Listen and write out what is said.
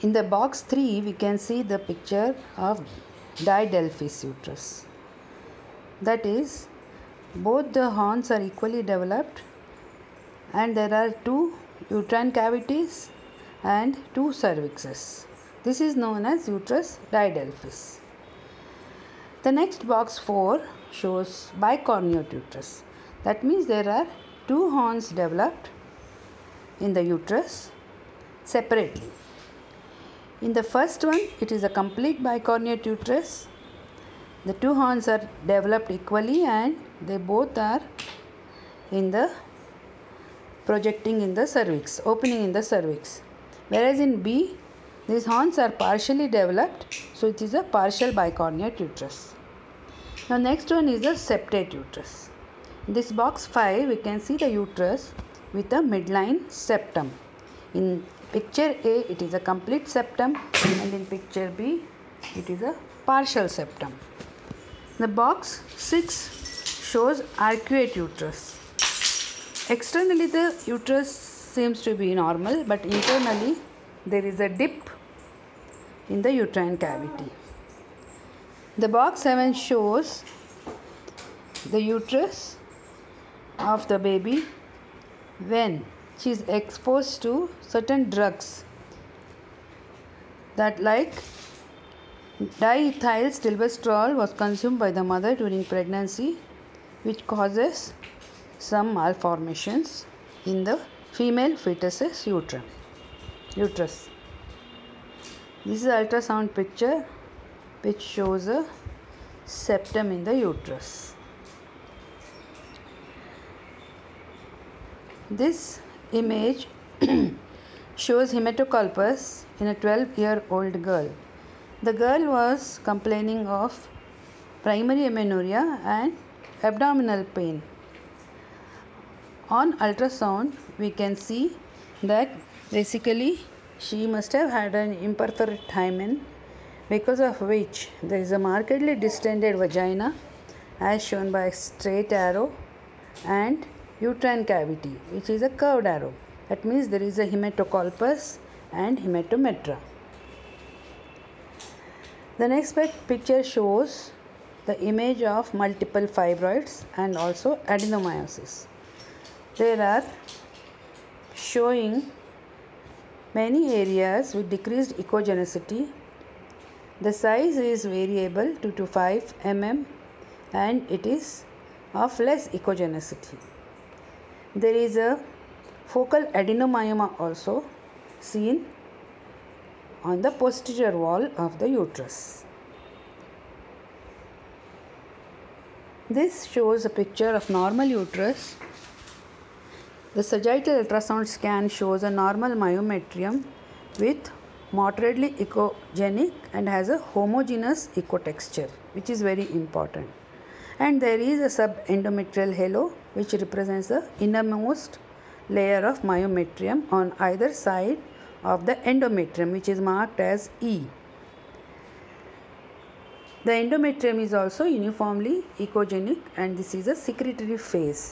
In the box 3, we can see the picture of didelphys uterus. That is, both the horns are equally developed and there are two uterine cavities and two cervixes. This is known as uterus didelphys. The next box 4 shows bicornuate uterus. That means there are two horns developed in the uterus separately. In the first one, it is a complete bicornuate uterus. The two horns are developed equally and they both are projecting in the cervix, opening in the cervix. Whereas in B, these horns are partially developed, so it is a partial bicornuate uterus. Now next one is the septate uterus. In this box 5, we can see the uterus with a midline septum. In picture A, it is a complete septum, and in picture B, it is a partial septum. The box 6 shows arcuate uterus. Externally, the uterus seems to be normal, but internally, there is a dip in the uterine cavity. The box 7 shows the uterus of the baby when she is exposed to certain drugs that, like diethyl stilbestrol, was consumed by the mother during pregnancy, which causes some malformations in the female fetus's uterus. This is an ultrasound picture which shows a septum in the uterus. This image shows hematoculpus in a 12-year-old girl. The girl was complaining of primary amenorrhea and abdominal pain. On ultrasound, we can see that basically she must have had an imperforate hymen, because of which there is a markedly distended vagina as shown by a straight arrow and uterine cavity, which is a curved arrow. That means there is a hematoculpus and hematometra. The next picture shows the image of multiple fibroids and also adenomyosis. There are showing many areas with decreased echogenicity. The size is variable 2 to 5 mm and it is of less echogenicity. There is a focal adenomyoma also seen on the posterior wall of the uterus. This shows a picture of normal uterus. The sagittal ultrasound scan shows a normal myometrium with moderately echogenic and has a homogeneous echotexture, which is very important. And there is a subendometrial halo which represents the innermost layer of myometrium on either side of the endometrium, which is marked as E. The endometrium is also uniformly echogenic and this is a secretory phase.